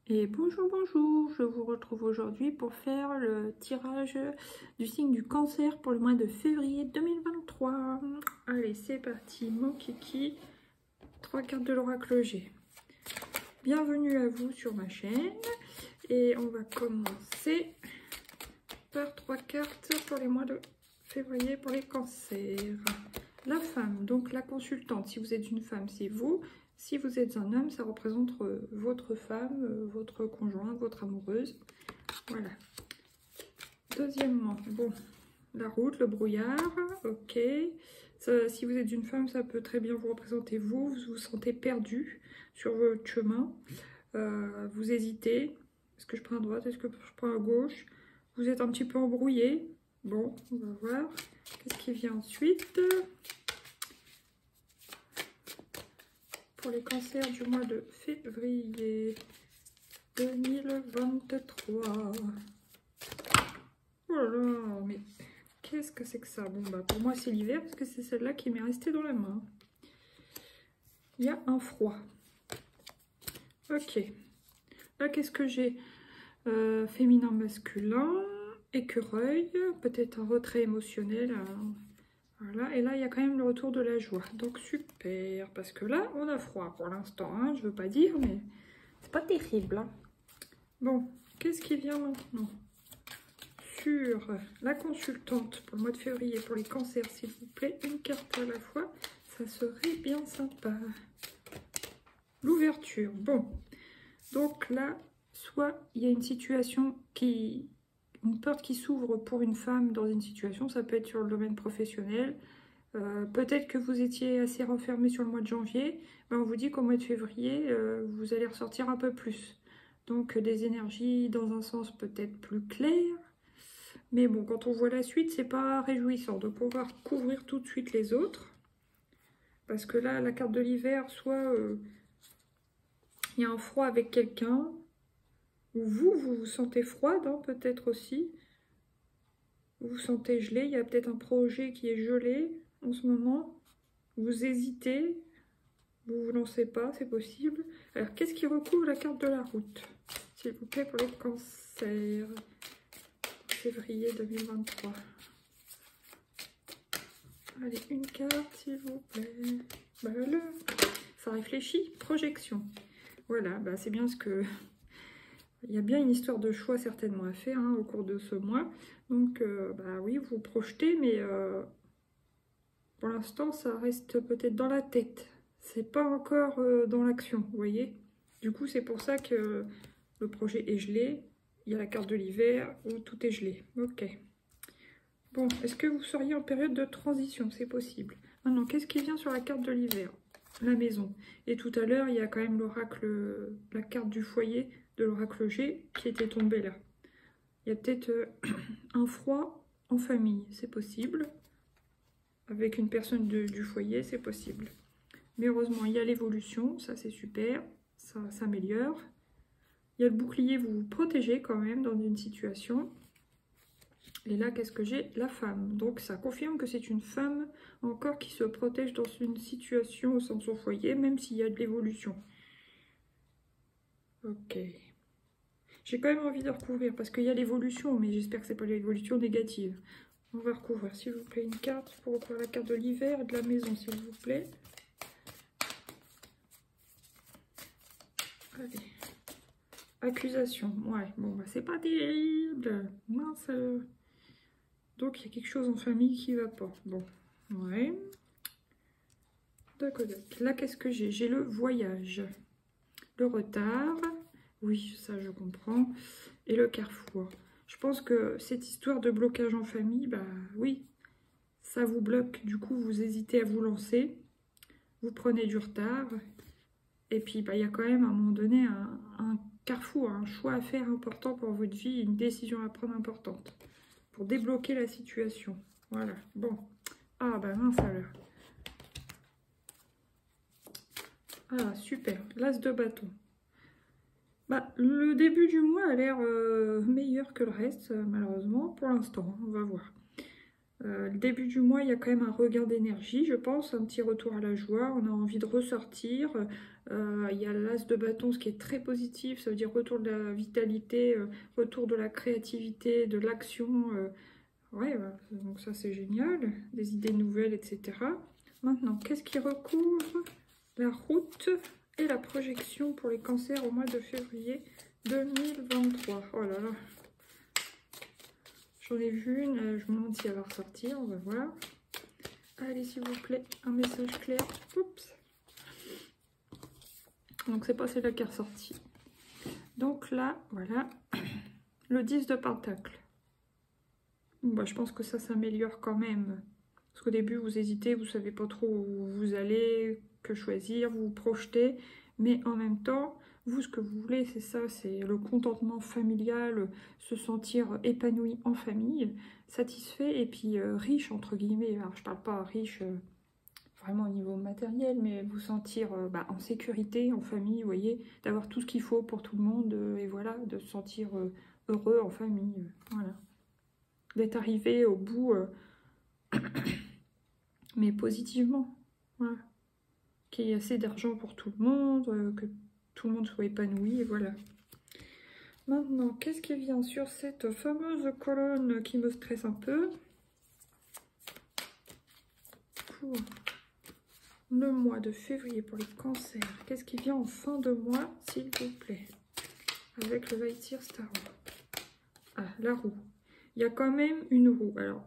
Et bonjour, bonjour, je vous retrouve aujourd'hui pour faire le tirage du signe du cancer pour le mois de février 2023. Allez, c'est parti, mon kiki, 3 cartes de l'oracle G. Bienvenue à vous sur ma chaîne et on va commencer par 3 cartes pour les mois de février pour les cancers. La femme, donc la consultante, si vous êtes une femme, c'est vous. Si vous êtes un homme, ça représente votre femme, votre conjoint, votre amoureuse. Voilà. Deuxièmement, bon, la route, le brouillard, ok. Ça, si vous êtes une femme, ça peut très bien vous représenter vous. Vous vous sentez perdu sur votre chemin. Vous hésitez. Est-ce que je prends à droite? Est-ce que je prends à gauche? Vous êtes un petit peu embrouillé. Bon, on va voir. Qu'est-ce qui vient ensuite? Pour les cancers du mois de février 2023. Oh là là, mais qu'est-ce que c'est que ça? Bon, bah pour moi c'est l'hiver parce que c'est celle-là qui m'est restée dans la main. Il y a un froid. Ok. Là, qu'est-ce que j'ai? Féminin, masculin, écureuil, peut-être un retrait émotionnel. Voilà, et là, il y a quand même le retour de la joie. Donc, super, parce que là, on a froid pour l'instant. Hein, je veux pas dire, mais c'est pas terrible. Hein. Bon, qu'est-ce qui vient maintenant? Sur la consultante pour le mois de février, pour les cancers, s'il vous plaît, une carte à la fois, ça serait bien sympa. L'ouverture, bon. Donc là, soit il y a une situation qui... Une porte qui s'ouvre pour une femme dans une situation, ça peut être sur le domaine professionnel. Peut-être que vous étiez assez renfermé sur le mois de janvier. Ben on vous dit qu'au mois de février, vous allez ressortir un peu plus. Donc des énergies dans un sens peut-être plus clair. Mais bon, quand on voit la suite, c'est pas réjouissant de pouvoir couvrir tout de suite les autres. Parce que là, la carte de l'hiver, soit il y a un froid avec quelqu'un, ou vous vous sentez froide, hein, peut-être aussi. Vous vous sentez gelé, il y a peut-être un projet qui est gelé en ce moment. Vous hésitez, vous ne vous lancez pas, c'est possible. Alors, qu'est-ce qui recouvre la carte de la route? S'il vous plaît, pour les cancers. Février 2023. Allez, une carte, s'il vous plaît. Voilà. Ça réfléchit. Projection. Voilà, bah, c'est bien ce que... Il y a bien une histoire de choix certainement à faire hein, au cours de ce mois. Donc, bah oui, vous projetez, mais pour l'instant, ça reste peut-être dans la tête. C'est pas encore dans l'action, vous voyez. Du coup, c'est pour ça que le projet est gelé. Il y a la carte de l'hiver où tout est gelé. Ok. Bon, est-ce que vous seriez en période de transition? C'est possible. Maintenant, qu'est-ce qui vient sur la carte de l'hiver? La maison. Et tout à l'heure, il y a quand même l'oracle, la carte du foyer de l'oracle G qui était tombée là. Il y a peut-être un froid en famille, c'est possible. Avec une personne du foyer, c'est possible. Mais heureusement, il y a l'évolution, ça c'est super, ça s'améliore. Il y a le bouclier, vous vous protégez quand même dans une situation. Et là, qu'est-ce que j'ai? La femme. Donc ça confirme que c'est une femme encore qui se protège dans une situation au sein de son foyer, même s'il y a de l'évolution. Ok. J'ai quand même envie de recouvrir parce qu'il y a l'évolution, mais j'espère que c'est pas l'évolution négative. On va recouvrir, s'il vous plaît, une carte pour recouvrir la carte de l'hiver et de la maison, s'il vous plaît. Allez. Accusation. Ouais, bon, bah c'est pas terrible. Mince. Donc, il y a quelque chose en famille qui va pas. Bon, ouais. D'accord. Là, qu'est-ce que j'ai? J'ai le voyage. Le retard. Oui, ça, je comprends. Et le carrefour. Je pense que cette histoire de blocage en famille, bah oui, ça vous bloque. Du coup, vous hésitez à vous lancer. Vous prenez du retard. Et puis, bah, il y a quand même, à un moment donné, un carrefour, un choix à faire important pour votre vie, une décision à prendre importante. Pour débloquer la situation. Voilà. Bon. Ah, bah mince alors. Ah, super. L'as de bâton. Bah, le début du mois a l'air meilleur que le reste, malheureusement, pour l'instant. On va voir. Le début du mois, il y a quand même un regain d'énergie, je pense, un petit retour à la joie, on a envie de ressortir. Il y a l'as de bâton, ce qui est très positif, ça veut dire retour de la vitalité, retour de la créativité, de l'action. Ouais, donc ça c'est génial, des idées nouvelles, etc. Maintenant, qu'est-ce qui recouvre la route et la projection pour les cancers au mois de février 2023? Oh là là, j'en ai vu une, je me demande si elle va ressortir, on va voir. Allez, s'il vous plaît, un message clair. Oups. Donc c'est pas celle-là qui est ressortie. Donc là, voilà, le 10 de Pentacle. Bah, je pense que ça s'améliore quand même. Parce qu'au début, vous hésitez, vous savez pas trop où vous allez, que choisir, vous vous projetez. Mais en même temps, vous, ce que vous voulez, c'est ça, c'est le contentement familial, se sentir épanoui en famille, satisfait et puis riche, entre guillemets. Alors, je parle pas riche vraiment au niveau matériel, mais vous sentir en sécurité, en famille, vous voyez, d'avoir tout ce qu'il faut pour tout le monde, et voilà, de se sentir heureux en famille, voilà. D'être arrivé au bout, mais positivement, voilà. Qu'il y ait assez d'argent pour tout le monde, que tout le monde soit épanoui, et voilà. Maintenant, qu'est-ce qui vient sur cette fameuse colonne qui me stresse un peu? Pour le mois de février pour les cancers, qu'est-ce qui vient en fin de mois, s'il vous plaît? Avec le Vaïtir Star. Ah, la roue. Il y a quand même une roue. Alors,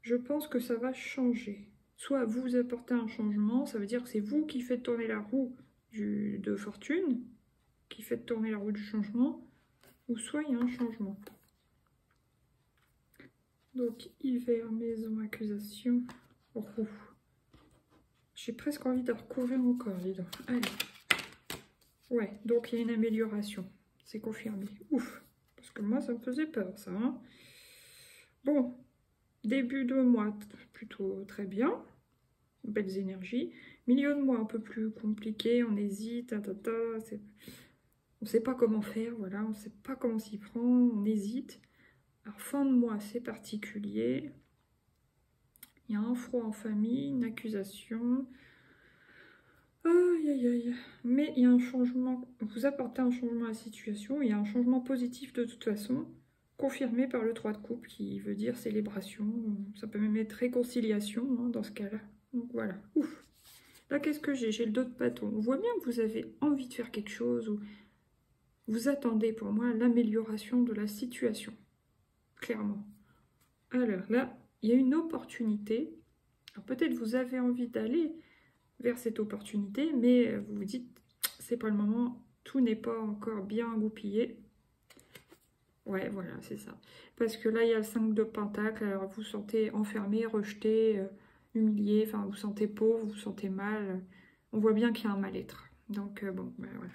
je pense que ça va changer. Soit vous apportez un changement, ça veut dire que c'est vous qui faites tourner la roue de fortune, qui faites tourner la roue du changement, ou soit il y a un changement. Donc, hiver, maison, accusation, roue. J'ai presque envie de recouvrir encore, dis donc. Allez. Ouais, donc il y a une amélioration. C'est confirmé. Ouf. Parce que moi, ça me faisait peur, ça. Hein. Bon. Début de mois, plutôt très bien. Belles énergies. Milieu de mois, un peu plus compliqué. On hésite. On ne sait pas comment faire. Voilà, on ne sait pas comment s'y prendre. On hésite. Alors, fin de mois, c'est particulier. Il y a un froid en famille, une accusation. Aïe, aïe, aïe. Mais il y a un changement. Vous apportez un changement à la situation. Il y a un changement positif de toute façon. Confirmé par le 3 de coupe qui veut dire célébration, ça peut même être réconciliation hein, dans ce cas-là. Donc voilà, ouf. Là, qu'est-ce que j'ai? J'ai le dos de bâton. On voit bien que vous avez envie de faire quelque chose ou vous attendez pour moi l'amélioration de la situation, clairement. Alors là, il y a une opportunité. Alors peut-être vous avez envie d'aller vers cette opportunité, mais vous vous dites, c'est pas le moment, tout n'est pas encore bien goupillé. Ouais, voilà, c'est ça. Parce que là, il y a le 5 de Pentacle, alors vous vous sentez enfermé, rejeté, humilié, enfin, vous vous sentez pauvre, vous vous sentez mal. On voit bien qu'il y a un mal-être. Donc, bon, ben voilà.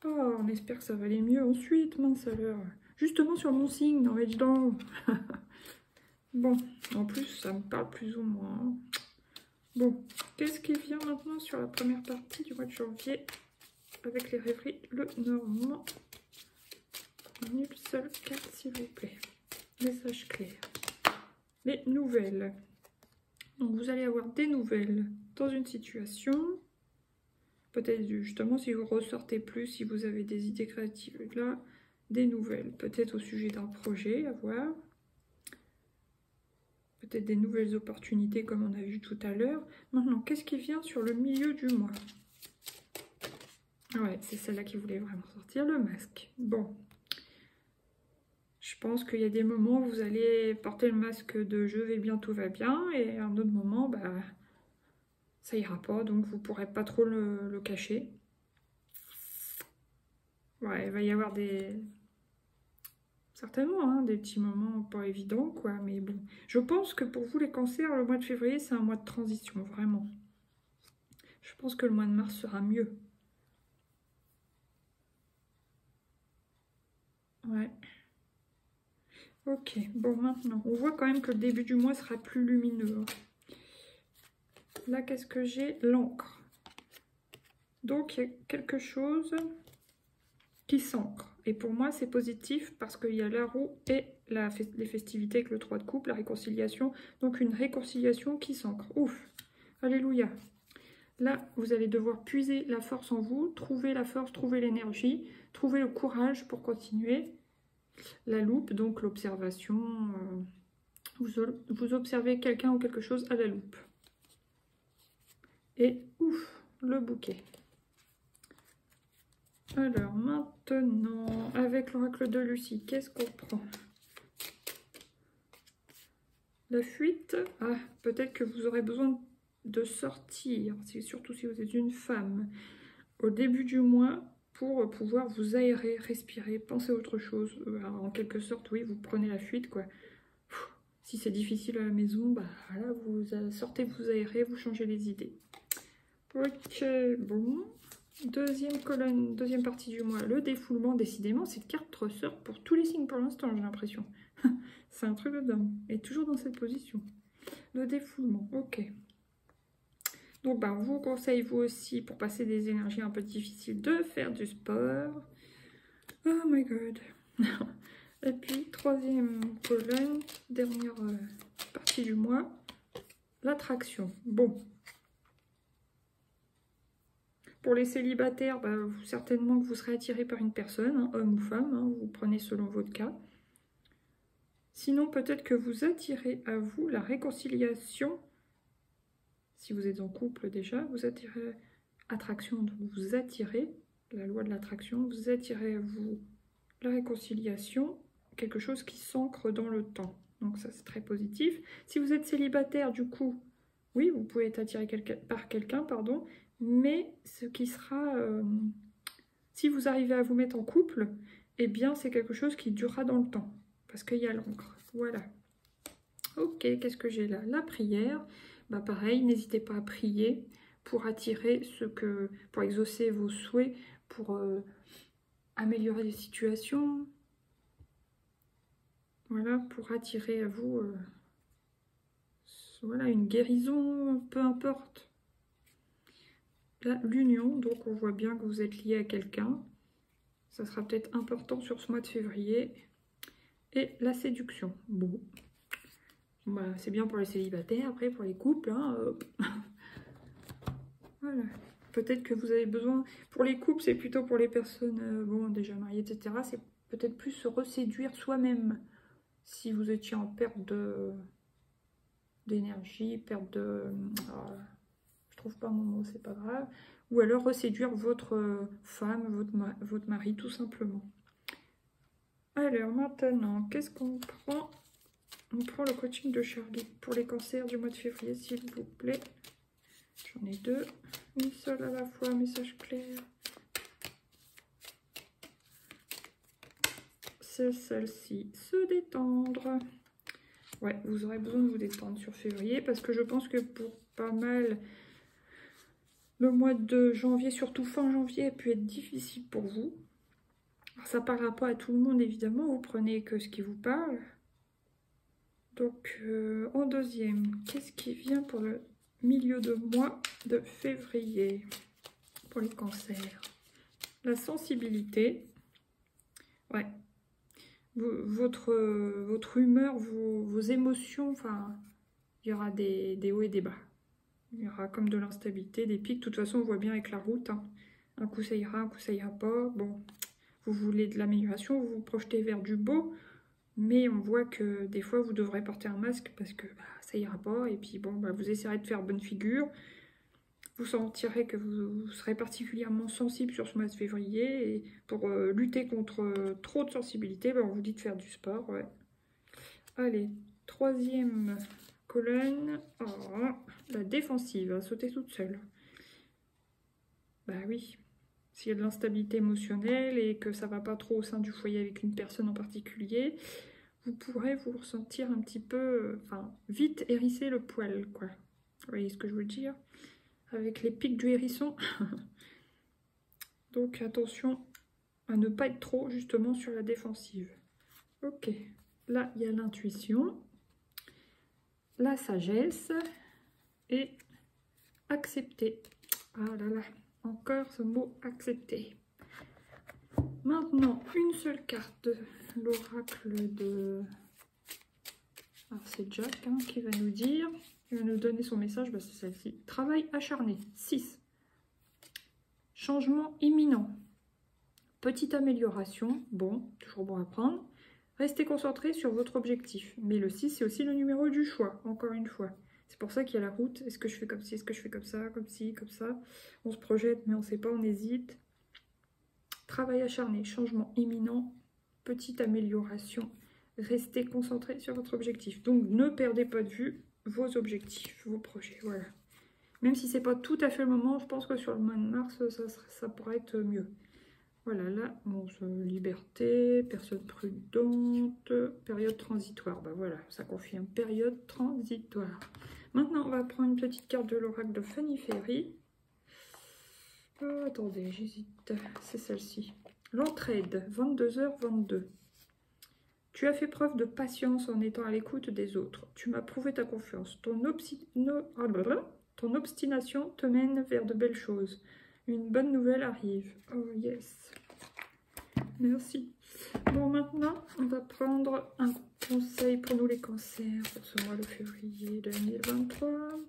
Oh, on espère que ça va aller mieux ensuite, mince alors. Justement sur mon signe, non mais dis donc. Bon, en plus, ça me parle plus ou moins. Hein. Bon, qu'est-ce qui vient maintenant sur la première partie du mois de janvier avec les rêveries, le Normand? Nul seul carte, s'il vous plaît. Message clair. Les nouvelles. Donc, vous allez avoir des nouvelles dans une situation. Peut-être justement, si vous ressortez plus, si vous avez des idées créatives là, des nouvelles. Peut-être au sujet d'un projet à voir. Peut-être des nouvelles opportunités comme on a vu tout à l'heure. Maintenant, qu'est-ce qui vient sur le milieu du mois? Ouais, c'est celle-là qui voulait vraiment sortir, le masque. Bon. Je pense qu'il y a des moments où vous allez porter le masque de « je vais bien, tout va bien » et à un autre moment, bah, ça ira pas, donc vous pourrez pas trop le cacher. Ouais, il va y avoir certainement hein, des petits moments pas évidents, quoi, mais bon. Je pense que pour vous, les cancers, le mois de février, c'est un mois de transition, vraiment. Je pense que le mois de mars sera mieux. Ouais. Ok, bon maintenant, on voit quand même que le début du mois sera plus lumineux. Là, qu'est-ce que j'ai? L'encre. Donc, il y a quelque chose qui s'ancre. Et pour moi, c'est positif parce qu'il y a la roue et les festivités avec le 3 de coupe, la réconciliation. Donc une réconciliation qui s'ancre. Ouf! Alléluia! Là, vous allez devoir puiser la force en vous, trouver la force, trouver l'énergie, trouver le courage pour continuer. La loupe, donc l'observation. Vous observez quelqu'un ou quelque chose à la loupe. Et ouf, le bouquet. Alors maintenant, avec l'oracle de Lucie, qu'est-ce qu'on prend? La fuite. Ah, peut-être que vous aurez besoin de sortir, surtout si vous êtes une femme, au début du mois, pour pouvoir vous aérer, respirer, penser à autre chose. Alors, en quelque sorte, oui, vous prenez la fuite, quoi. Si c'est difficile à la maison, bah voilà, vous sortez, vous aérez, vous changez les idées. Ok, bon. Deuxième colonne, deuxième partie du mois, le défoulement. Décidément, cette carte ressort pour tous les signes pour l'instant, j'ai l'impression. C'est un truc de dingue. Et toujours dans cette position. Le défoulement, ok. Donc, bah, on vous conseille, vous aussi, pour passer des énergies un peu difficiles, de faire du sport. Oh my god. Et puis, troisième colonne, dernière partie du mois, l'attraction. Bon. Pour les célibataires, bah, certainement que vous serez attiré par une personne, hein, homme ou femme, hein, vous prenez selon votre cas. Sinon, peut-être que vous attirez à vous la réconciliation. Si vous êtes en couple déjà, vous attirez attraction, donc vous attirez, la loi de l'attraction, vous attirez à vous la réconciliation, quelque chose qui s'ancre dans le temps. Donc ça, c'est très positif. Si vous êtes célibataire, du coup, oui, vous pouvez être attiré par quelqu'un, pardon, mais ce qui sera... si vous arrivez à vous mettre en couple, eh bien, c'est quelque chose qui durera dans le temps, parce qu'il y a l'encre. Voilà. Ok, qu'est-ce que j'ai là? La prière. Bah pareil, n'hésitez pas à prier pour attirer pour exaucer vos souhaits, pour améliorer les situations. Voilà, pour attirer à vous voilà, une guérison, peu importe. Là, l'union, donc on voit bien que vous êtes lié à quelqu'un. Ça sera peut-être important sur ce mois de février. Et la séduction. Bon. Bah, c'est bien pour les célibataires, après pour les couples. Hein, voilà. Peut-être que vous avez besoin... Pour les couples, c'est plutôt pour les personnes bon, déjà mariées, etc. C'est peut-être plus se reséduire soi-même. Si vous étiez en perte d'énergie, perte de... je trouve pas mon mot, c'est pas grave. Ou alors reséduire votre femme, votre mari, tout simplement. Alors maintenant, qu'est-ce qu'on prend? On prend le coaching de Charlie pour les cancers du mois de février, s'il vous plaît. J'en ai deux. Une seule à la fois, message clair. C'est celle-ci. Se détendre. Ouais, vous aurez besoin de vous détendre sur février parce que je pense que pour pas mal, le mois de janvier, surtout fin janvier, a pu être difficile pour vous. Alors, ça ne parlera pas à tout le monde, évidemment. Vous prenez que ce qui vous parle. Donc, en deuxième, qu'est-ce qui vient pour le milieu de mois de février pour les cancers? La sensibilité. Ouais. Votre humeur, vos émotions, enfin, il y aura des hauts et des bas. Il y aura comme de l'instabilité, des pics. De toute façon, on voit bien avec la route. Hein. Un coup, ça ira, un coup, ça ira pas. Bon, vous voulez de l'amélioration, vous vous projetez vers du beau. Mais on voit que des fois, vous devrez porter un masque parce que bah, ça ira pas. Et puis, bon, bah, vous essayerez de faire bonne figure. Vous sentirez que vous serez particulièrement sensible sur ce mois de février. Et pour lutter contre trop de sensibilité, bah, on vous dit de faire du sport. Ouais. Allez, troisième colonne. Oh, la défensive, hein, sauter toute seule. Bah oui. S'il y a de l'instabilité émotionnelle et que ça va pas trop au sein du foyer avec une personne en particulier, vous pourrez vous ressentir un petit peu, enfin, vite hérisser le poil, quoi. Vous voyez ce que je veux dire? Avec les pics du hérisson. Donc attention à ne pas être trop justement sur la défensive. Ok, là il y a l'intuition, la sagesse et accepter. Ah là là, encore ce mot accepter. Maintenant, une seule carte de l'oracle de... Alors c'est Jack hein, qui va nous dire, il va nous donner son message, bah, c'est celle-ci. Travail acharné, 6. Changement imminent. Petite amélioration, bon, toujours bon à prendre. Restez concentré sur votre objectif. Mais le 6, c'est aussi le numéro du choix, encore une fois. C'est pour ça qu'il y a la route. Est-ce que je fais comme ci, est-ce que je fais comme ça, comme ci, comme ça. On se projette, mais on ne sait pas, on hésite. Travail acharné, changement imminent, petite amélioration. Restez concentré sur votre objectif. Donc, ne perdez pas de vue vos objectifs, vos projets, voilà. Même si c'est pas tout à fait le moment, je pense que sur le mois de mars, ça pourrait être mieux. Voilà, là, bon, liberté, personne prudente, période transitoire. Ben voilà, ça confirme, période transitoire. Maintenant, on va prendre une petite carte de l'oracle de Fanny Ferry. Oh, attendez, j'hésite, c'est celle-ci. L'entraide, 22h22. Tu as fait preuve de patience en étant à l'écoute des autres. Tu m'as prouvé ta confiance. Ton obstination te mène vers de belles choses. Une bonne nouvelle arrive. Oh yes. Merci. Bon, maintenant, on va prendre un conseil pour nous les cancers pour ce mois de février 2023.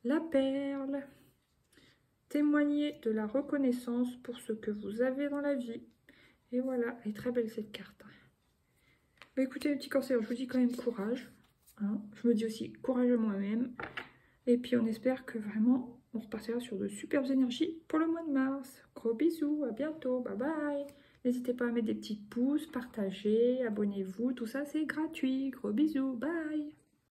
La perle. Témoignez de la reconnaissance pour ce que vous avez dans la vie. Et voilà, elle est très belle cette carte. Bah, écoutez, les petits cancers, je vous dis quand même courage. Hein. Je me dis aussi courage à moi-même. Et puis on espère que vraiment on repartira sur de superbes énergies pour le mois de mars. Gros bisous, à bientôt, bye bye. N'hésitez pas à mettre des petits pouces, partager, abonnez-vous, tout ça c'est gratuit. Gros bisous, bye.